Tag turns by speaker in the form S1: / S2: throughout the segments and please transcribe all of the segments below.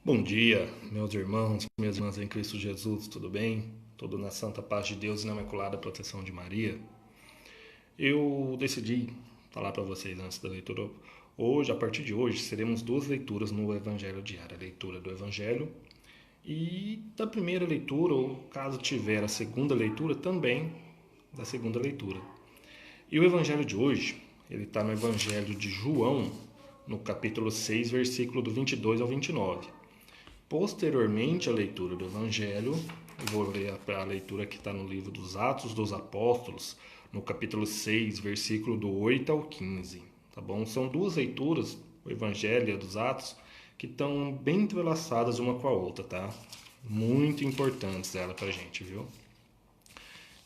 S1: Bom dia, meus irmãos, minhas irmãs em Cristo Jesus, tudo bem? Tudo na santa paz de Deus e na imaculada proteção de Maria. Eu decidi falar para vocês antes da leitura. Hoje, a partir de hoje, seremos duas leituras no Evangelho diário. A leitura do Evangelho e da primeira leitura, ou caso tiver a segunda leitura, também da segunda leitura. E o Evangelho de hoje, ele está no Evangelho de João, no capítulo 6, versículo do 22 ao 29. Posteriormente à leitura do Evangelho, eu vou ler a leitura que está no livro dos Atos dos Apóstolos, no capítulo 6, versículo do 8 ao 15. Tá bom? São duas leituras, o Evangelho e a dos Atos, que estão bem entrelaçadas uma com a outra, tá? Muito importantes ela pra gente, viu?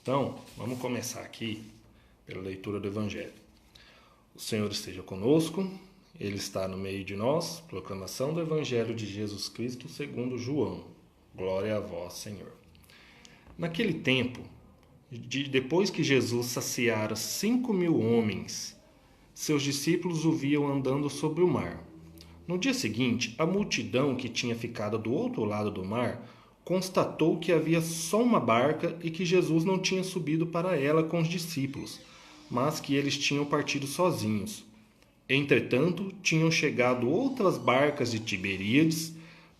S1: Então, vamos começar aqui pela leitura do Evangelho. O Senhor esteja conosco, Ele está no meio de nós. Proclamação do Evangelho de Jesus Cristo segundo João. Glória a vós, Senhor. Naquele tempo, depois que Jesus saciara 5.000 homens, seus discípulos o viam andando sobre o mar. No dia seguinte, a multidão que tinha ficado do outro lado do mar constatou que havia só uma barca e que Jesus não tinha subido para ela com os discípulos, mas que eles tinham partido sozinhos. Entretanto, tinham chegado outras barcas de Tiberíades,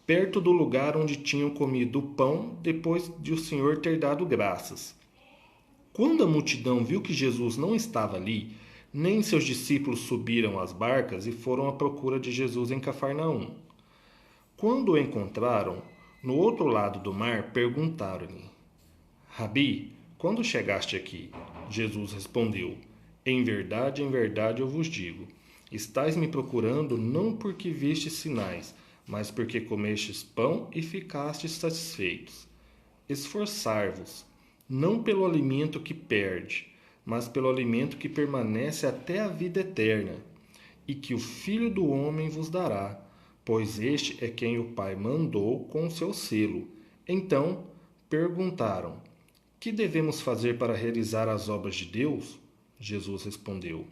S1: perto do lugar onde tinham comido o pão depois de o Senhor ter dado graças. Quando a multidão viu que Jesus não estava ali, nem seus discípulos subiram às barcas e foram à procura de Jesus em Cafarnaum. Quando o encontraram, no outro lado do mar, perguntaram-lhe: Rabi, quando chegaste aqui? Jesus respondeu: em verdade eu vos digo: estais me procurando não porque vistes sinais, mas porque comestes pão e ficastes satisfeitos. Esforçai-vos, não pelo alimento que perde, mas pelo alimento que permanece até a vida eterna, e que o Filho do Homem vos dará, pois este é quem o Pai mandou com o seu selo. Então perguntaram: que devemos fazer para realizar as obras de Deus? Jesus respondeu: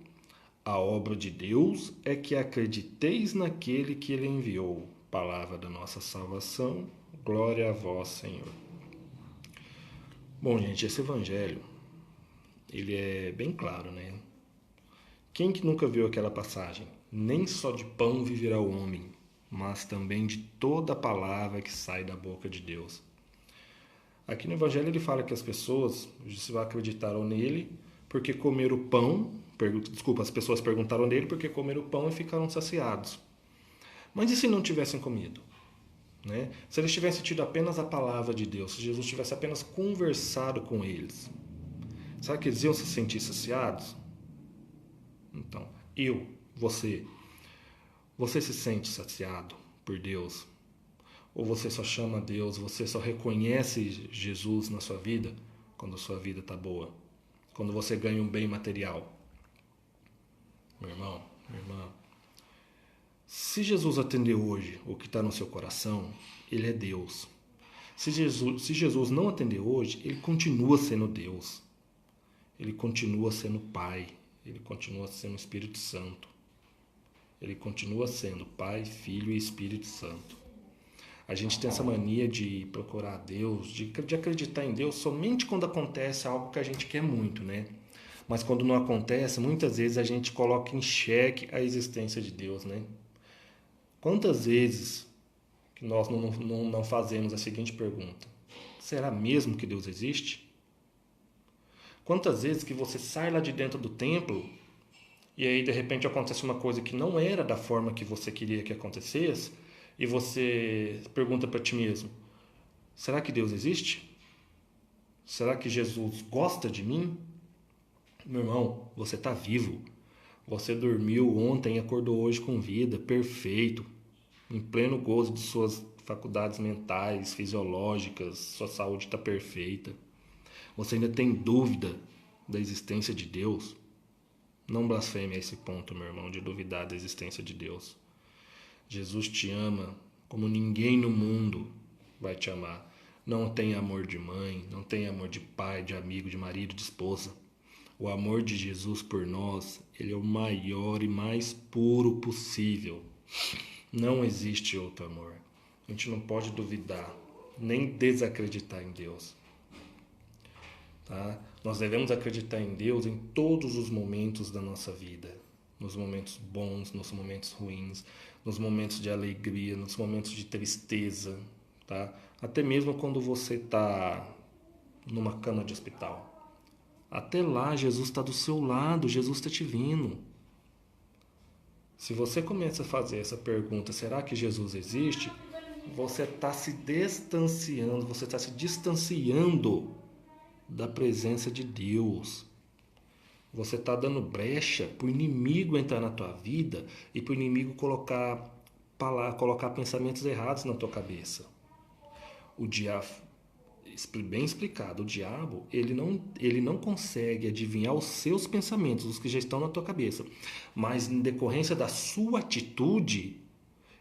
S1: a obra de Deus é que acrediteis naquele que ele enviou. Palavra da nossa salvação. Glória a vós, Senhor. Bom, gente, esse evangelho, ele é bem claro, né? Quem que nunca viu aquela passagem? Nem só de pão viverá o homem, mas também de toda a palavra que sai da boca de Deus. Aqui no Evangelho ele fala que as pessoas acreditaram nele porque comeram pão. As pessoas perguntaram nele porque comeram pão e ficaram saciados. Mas e se não tivessem comido? Né? Se eles tivessem tido apenas a palavra de Deus, se Jesus tivesse apenas conversado com eles, será que eles iam se sentir saciados? Então, você se sente saciado por Deus? Ou você só chama Deus, você só reconhece Jesus na sua vida quando a sua vida está boa? Quando você ganha um bem material? Meu irmão, minha irmã, se Jesus atendeu hoje o que está no seu coração, Ele é Deus. Se Jesus não atender hoje, Ele continua sendo Deus. Ele continua sendo Pai. Ele continua sendo Espírito Santo. Ele continua sendo Pai, Filho e Espírito Santo. A gente tem essa mania de procurar Deus, de acreditar em Deus somente quando acontece algo que a gente quer muito, né? Mas quando não acontece, muitas vezes a gente coloca em xeque a existência de Deus, né? Quantas vezes que nós não fazemos a seguinte pergunta: será mesmo que Deus existe? Quantas vezes que você sai lá de dentro do templo e aí de repente acontece uma coisa que não era da forma que você queria que acontecesse e você pergunta para ti mesmo: será que Deus existe? Será que Jesus gosta de mim? Meu irmão, você está vivo. Você dormiu ontem e acordou hoje com vida, perfeito, em pleno gozo de suas faculdades mentais, fisiológicas, sua saúde está perfeita. Você ainda tem dúvida da existência de Deus? Não blasfeme a esse ponto, meu irmão, de duvidar da existência de Deus. Jesus te ama como ninguém no mundo vai te amar. Não tem amor de mãe, não tem amor de pai, de amigo, de marido, de esposa. O amor de Jesus por nós, ele é o maior e mais puro possível. Não existe outro amor. A gente não pode duvidar, nem desacreditar em Deus. Tá? Nós devemos acreditar em Deus em todos os momentos da nossa vida. Nos momentos bons, nos momentos ruins, nos momentos de alegria, nos momentos de tristeza. Tá? Até mesmo quando você está numa cama de hospital. Até lá, Jesus está do seu lado, Jesus está te vendo. Se você começa a fazer essa pergunta, será que Jesus existe? Você está se distanciando, você está se distanciando da presença de Deus. Você está dando brecha para o inimigo entrar na tua vida e para o inimigo colocar pensamentos errados na tua cabeça. O diabo, bem explicado, o diabo ele não consegue adivinhar os seus pensamentos, os que já estão na tua cabeça, mas em decorrência da sua atitude,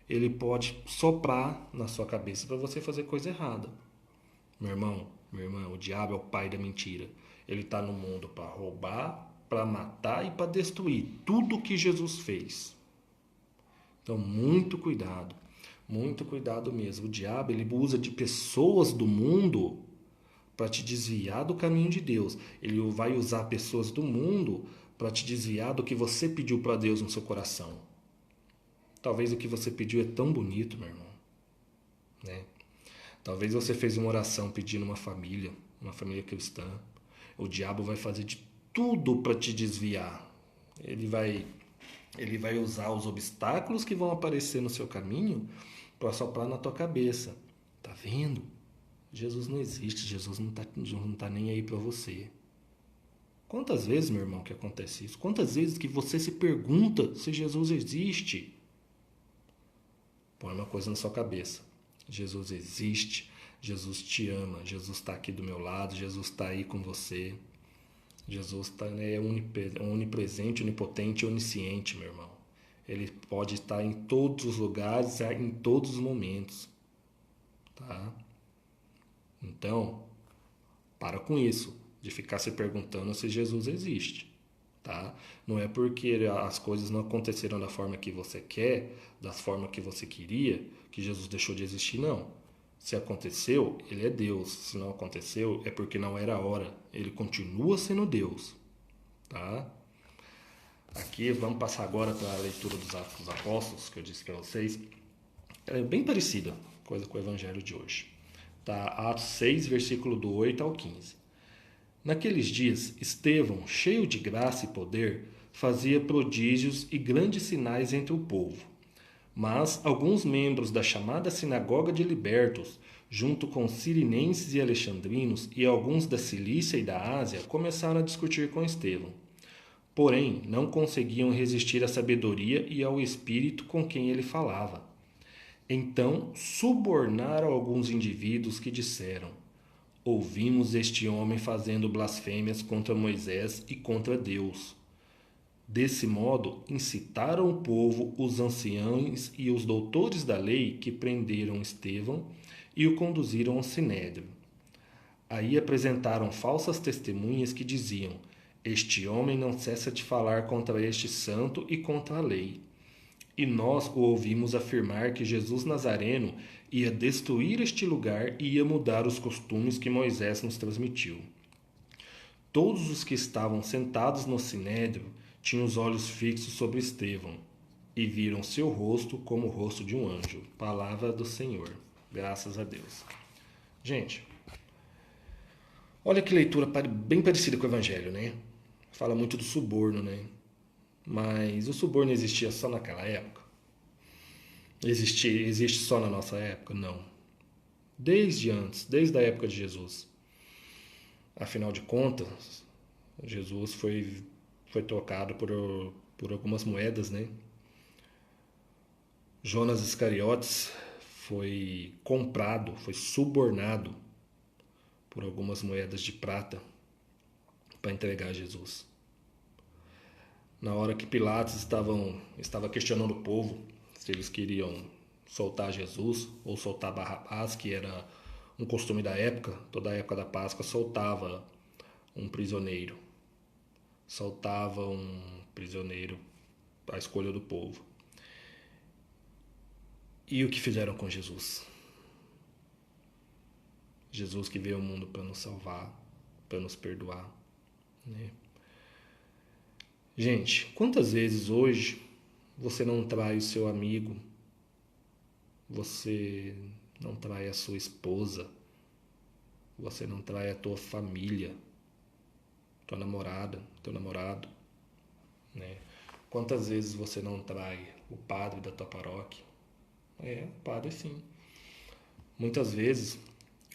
S1: ele pode soprar na sua cabeça para você fazer coisa errada. Meu irmão, minha irmã, o diabo é o pai da mentira. Ele está no mundo para roubar, para matar e para destruir tudo que Jesus fez. Então, muito cuidado mesmo. O diabo ele usa de pessoas do mundo para te desviar do caminho de Deus. Ele vai usar pessoas do mundo para te desviar do que você pediu para Deus no seu coração. Talvez o que você pediu é tão bonito, meu irmão, né? Talvez você fez uma oração pedindo uma família cristã. O diabo vai fazer de tudo para te desviar. Ele vai usar os obstáculos que vão aparecer no seu caminho para soprar na tua cabeça. Tá vendo? Jesus não existe, Jesus não tá nem aí para você. Quantas vezes, meu irmão, que acontece isso? Quantas vezes que você se pergunta se Jesus existe? Põe uma coisa na sua cabeça. Jesus existe, Jesus te ama, Jesus está aqui do meu lado, Jesus está aí com você. Jesus é onipresente, onipotente, onisciente, meu irmão. Ele pode estar em todos os lugares, em todos os momentos. Tá? Então, para com isso, de ficar se perguntando se Jesus existe. Tá? Não é porque as coisas não aconteceram da forma que você quer, da forma que você queria, que Jesus deixou de existir, não. Se aconteceu, ele é Deus. Se não aconteceu, é porque não era a hora. Ele continua sendo Deus. Tá? Aqui vamos passar agora para a leitura dos Atos dos Apóstolos, que eu disse para vocês. Ela é bem parecida coisa com o Evangelho de hoje. Tá? Atos 6, versículo do 8 ao 15. Naqueles dias, Estevão, cheio de graça e poder, fazia prodígios e grandes sinais entre o povo. Mas alguns membros da chamada Sinagoga de Libertos, junto com sirinenses e alexandrinos e alguns da Cilícia e da Ásia, começaram a discutir com Estevão. Porém, não conseguiam resistir à sabedoria e ao espírito com quem ele falava. Então, subornaram alguns indivíduos que disseram: ouvimos este homem fazendo blasfêmias contra Moisés e contra Deus. Desse modo, incitaram o povo, os anciãos e os doutores da lei que prenderam Estevão e o conduziram ao sinédrio. Aí apresentaram falsas testemunhas que diziam: este homem não cessa de falar contra este santo e contra a lei. E nós o ouvimos afirmar que Jesus Nazareno ia destruir este lugar e ia mudar os costumes que Moisés nos transmitiu. Todos os que estavam sentados no sinédrio tinham os olhos fixos sobre Estevão e viram seu rosto como o rosto de um anjo. Palavra do Senhor. Graças a Deus. Gente, olha que leitura bem parecida com o Evangelho, né? Fala muito do suborno, né? Mas o suborno existia só naquela época? Existe só na nossa época? Não. Desde antes, desde a época de Jesus. Afinal de contas, Jesus foi tocado por algumas moedas, né? Jonas Iscariotes foi comprado, foi subornado por algumas moedas de prata para entregar a Jesus. Na hora que Pilatos estava questionando o povo se eles queriam soltar Jesus ou soltar Barrabás, que era um costume da época, toda a época da Páscoa soltava um prisioneiro. Soltava um prisioneiro à escolha do povo. E o que fizeram com Jesus? Jesus que veio ao mundo para nos salvar, para nos perdoar, né? Gente, quantas vezes hoje você não trai o seu amigo, você não trai a sua esposa, você não trai a tua família, tua namorada, teu namorado, né? Quantas vezes você não trai o padre da tua paróquia? O padre sim. Muitas vezes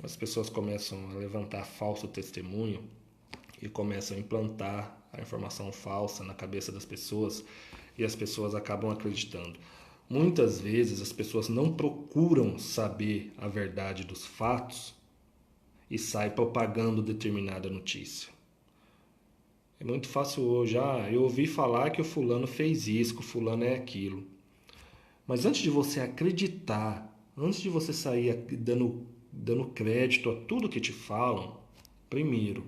S1: as pessoas começam a levantar falso testemunho e começam a implantar a informação falsa na cabeça das pessoas e as pessoas acabam acreditando. Muitas vezes as pessoas não procuram saber a verdade dos fatos e saem propagando determinada notícia. É muito fácil hoje, eu ouvi falar que o fulano fez isso, que o fulano é aquilo. Mas antes de você acreditar, antes de você sair dando crédito a tudo que te falam, primeiro,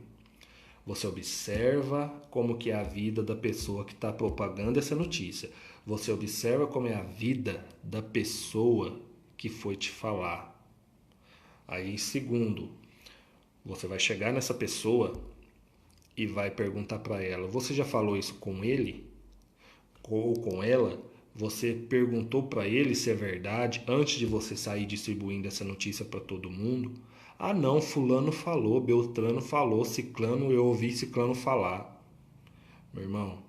S1: você observa como que é a vida da pessoa que está propagando essa notícia. Você observa como é a vida da pessoa que foi te falar. Aí, segundo, você vai chegar nessa pessoa e vai perguntar para ela: você já falou isso com ele? Ou com ela? Você perguntou para ele se é verdade antes de você sair distribuindo essa notícia para todo mundo? Ah não, fulano falou, Beltrano falou, ciclano, eu ouvi ciclano falar. Meu irmão,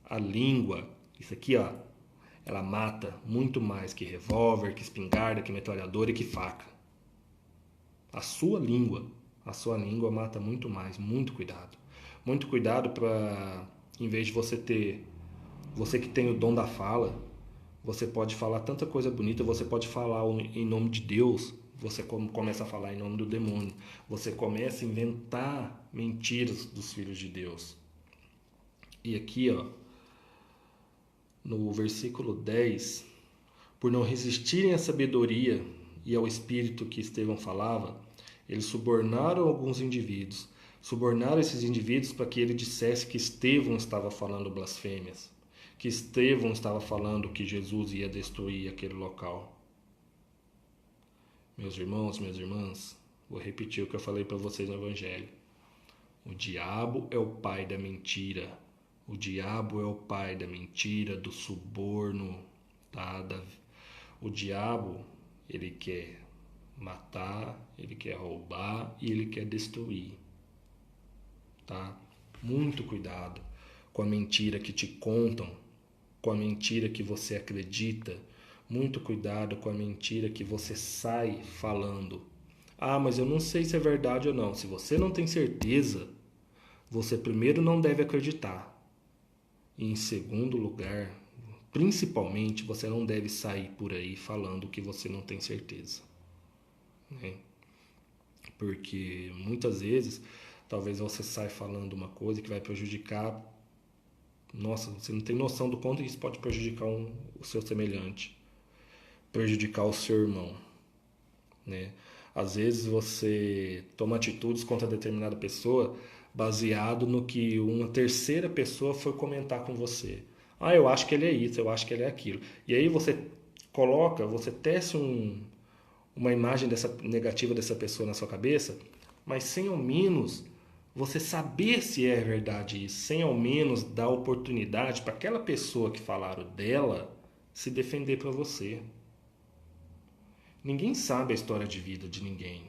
S1: a língua, isso aqui ela mata muito mais que revólver, que espingarda, que metralhadora e que faca. A sua língua mata muito mais, muito cuidado. Muito cuidado para, em vez de você que tem o dom da fala, você pode falar tanta coisa bonita, você pode falar em nome de Deus, você começa a falar em nome do demônio. Você começa a inventar mentiras dos filhos de Deus. E aqui, no versículo 10, por não resistirem à sabedoria e ao espírito que Estevão falava, eles subornaram alguns indivíduos. Subornaram esses indivíduos para que ele dissesse que Estevão estava falando blasfêmias, que Estevão estava falando que Jesus ia destruir aquele local. Meus irmãos, minhas irmãs, vou repetir o que eu falei para vocês no Evangelho. O diabo é o pai da mentira. O diabo é o pai da mentira, do suborno, tá? O diabo, ele quer matar, ele quer roubar e ele quer destruir, tá? Muito cuidado com a mentira que te contam, com a mentira que você acredita. Muito cuidado com a mentira que você sai falando. Ah, mas eu não sei se é verdade ou não. Se você não tem certeza, você primeiro não deve acreditar. E em segundo lugar, principalmente, você não deve sair por aí falando que você não tem certeza, né? Porque muitas vezes, talvez você saia falando uma coisa que vai prejudicar. Nossa, você não tem noção do quanto isso pode prejudicar o seu semelhante, prejudicar o seu irmão, né? Às vezes você toma atitudes contra determinada pessoa baseado no que uma terceira pessoa foi comentar com você. Ah, eu acho que ele é isso, eu acho que ele é aquilo. E aí você tece uma imagem negativa dessa pessoa na sua cabeça, mas sem ao menos você saber se é verdade isso, sem ao menos dar oportunidade para aquela pessoa que falaram dela se defender para você. Ninguém sabe a história de vida de ninguém.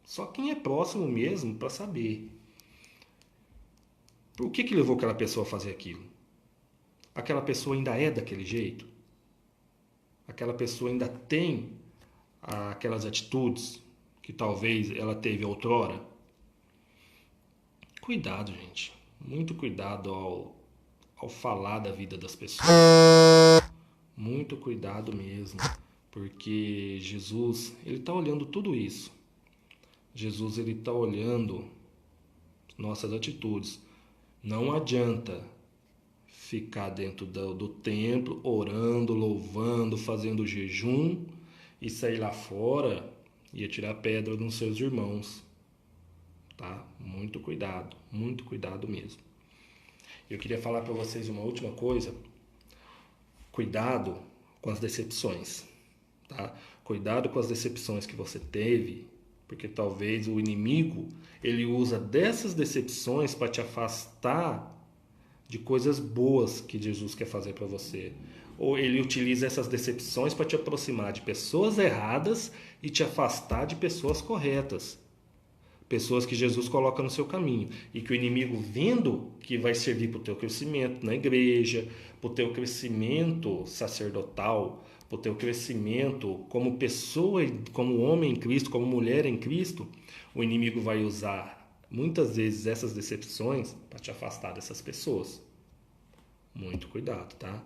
S1: Só quem é próximo mesmo para saber. Por que levou aquela pessoa a fazer aquilo? Aquela pessoa ainda é daquele jeito? Aquela pessoa ainda tem aquelas atitudes que talvez ela teve outrora? Cuidado, gente. Muito cuidado ao falar da vida das pessoas. Muito cuidado mesmo. Porque Jesus, ele está olhando tudo isso. Jesus, ele está olhando nossas atitudes. Não adianta ficar dentro do templo, orando, louvando, fazendo jejum e sair lá fora e atirar pedra nos seus irmãos. Tá? Muito cuidado mesmo. Eu queria falar para vocês uma última coisa. Cuidado com as decepções. Tá? Cuidado com as decepções que você teve Porque talvez o inimigo, ele usa dessas decepções para te afastar de coisas boas que Jesus quer fazer para você. Ou ele utiliza essas decepções para te aproximar de pessoas erradas e te afastar de pessoas corretas. Pessoas que Jesus coloca no seu caminho. E que o inimigo, vendo que vai servir para o teu crescimento na igreja, para o teu crescimento sacerdotal, para o teu crescimento como pessoa, como homem em Cristo, como mulher em Cristo, o inimigo vai usar muitas vezes essas decepções para te afastar dessas pessoas. Muito cuidado, tá?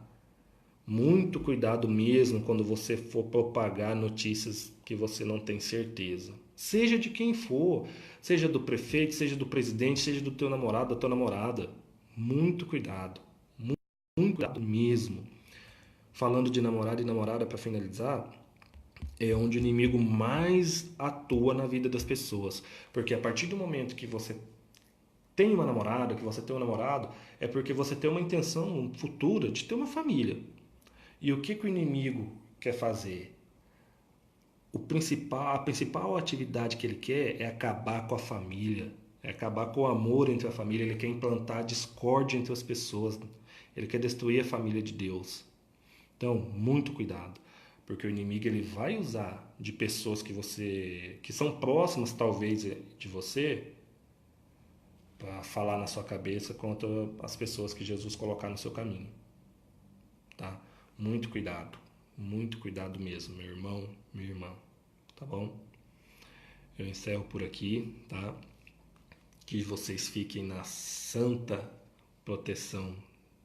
S1: Muito cuidado mesmo quando você for propagar notícias que você não tem certeza. Seja de quem for, seja do prefeito, seja do presidente, seja do teu namorado, da tua namorada. Muito cuidado, muito cuidado mesmo. Falando de namorado e namorada para finalizar, é onde o inimigo mais atua na vida das pessoas. Porque a partir do momento que você tem uma namorada, que você tem um namorado, é porque você tem uma intenção futura de ter uma família. E o que o inimigo quer fazer? A principal atividade que ele quer é acabar com a família, é acabar com o amor entre a família, ele quer implantar discórdia entre as pessoas, ele quer destruir a família de Deus. Então, muito cuidado, porque o inimigo ele vai usar de pessoas que são próximas talvez de você para falar na sua cabeça contra as pessoas que Jesus colocar no seu caminho, tá? Muito cuidado mesmo, meu irmão, minha irmã, tá bom? Eu encerro por aqui, tá? Que vocês fiquem na santa proteção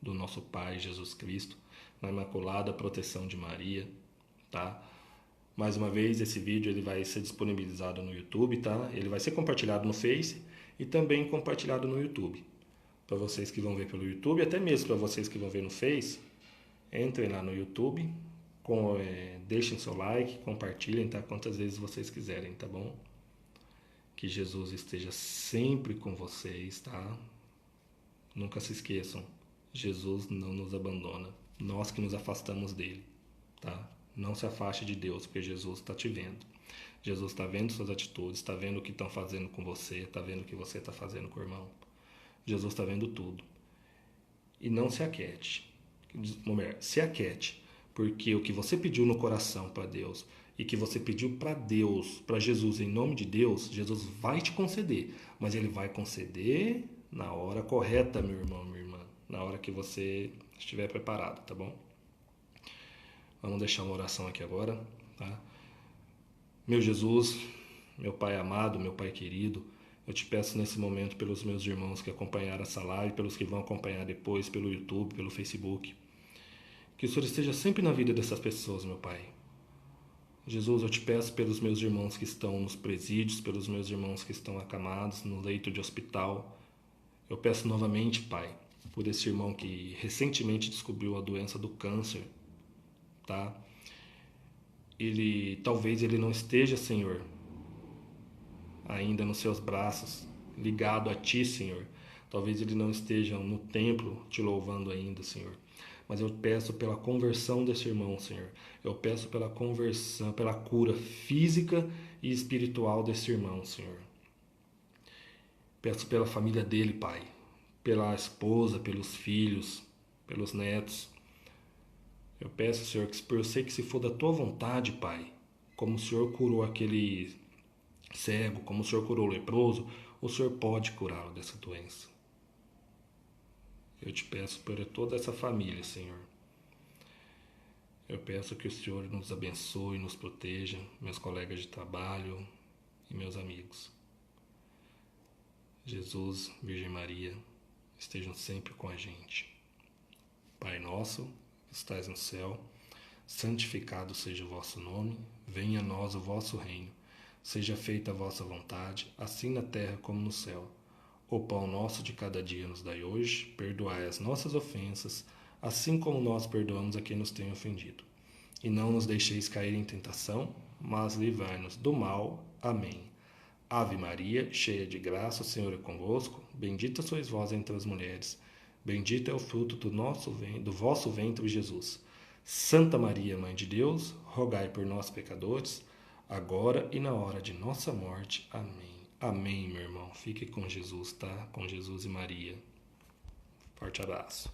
S1: do nosso Pai Jesus Cristo, na imaculada proteção de Maria, tá? Mais uma vez, esse vídeo ele vai ser disponibilizado no YouTube, tá? Ele vai ser compartilhado no Face e também compartilhado no YouTube. Para vocês que vão ver pelo YouTube, até mesmo para vocês que vão ver no Face, entrem lá no YouTube, deixem seu like, compartilhem, tá? Quantas vezes vocês quiserem, tá bom? Que Jesus esteja sempre com vocês, tá? Nunca se esqueçam, Jesus não nos abandona. Nós que nos afastamos dele, tá? Não se afaste de Deus, porque Jesus está te vendo. Jesus está vendo suas atitudes, está vendo o que estão fazendo com você, está vendo o que você está fazendo com o irmão. Jesus está vendo tudo. E não se aquete. Mulher, se aquete, porque o que você pediu no coração para Deus e que você pediu para Deus, para Jesus, em nome de Deus, Jesus vai te conceder. Mas ele vai conceder na hora correta, meu irmão, minha irmã. Na hora que você estiver preparado, tá bom? Vamos deixar uma oração aqui agora, tá? Meu Jesus, meu Pai amado, meu Pai querido, eu te peço nesse momento pelos meus irmãos que acompanharam essa live, pelos que vão acompanhar depois pelo YouTube, pelo Facebook, que o Senhor esteja sempre na vida dessas pessoas, meu Pai. Jesus, eu te peço pelos meus irmãos que estão nos presídios, pelos meus irmãos que estão acamados no leito de hospital. Eu peço novamente, Pai, por esse irmão que recentemente descobriu a doença do câncer, tá? Talvez ele não esteja, Senhor, ainda nos seus braços, ligado a Ti, Senhor. Talvez ele não esteja no templo te louvando ainda, Senhor. Mas eu peço pela conversão desse irmão, Senhor. Eu peço pela conversão, pela cura física e espiritual desse irmão, Senhor. Peço pela família dele, Pai. Pela esposa, pelos filhos, pelos netos. Eu peço, Senhor, que eu sei que se for da Tua vontade, Pai, como o Senhor curou aquele cego, como o Senhor curou o leproso, o Senhor pode curá-lo dessa doença. Eu te peço por toda essa família, Senhor. Eu peço que o Senhor nos abençoe, nos proteja, meus colegas de trabalho e meus amigos. Jesus, Virgem Maria, estejam sempre com a gente. Pai nosso, que estais no céu, santificado seja o vosso nome, venha a nós o vosso reino. Seja feita a vossa vontade, assim na terra como no céu. O pão nosso de cada dia nos dai hoje, perdoai as nossas ofensas, assim como nós perdoamos a quem nos tem ofendido. E não nos deixeis cair em tentação, mas livrai-nos do mal. Amém. Ave Maria, cheia de graça, o Senhor é convosco. Bendita sois vós entre as mulheres. Bendito é o fruto do vosso ventre, Jesus. Santa Maria, Mãe de Deus, rogai por nós, pecadores, agora e na hora de nossa morte. Amém. Amém, meu irmão. Fique com Jesus, tá? Com Jesus e Maria. Forte abraço.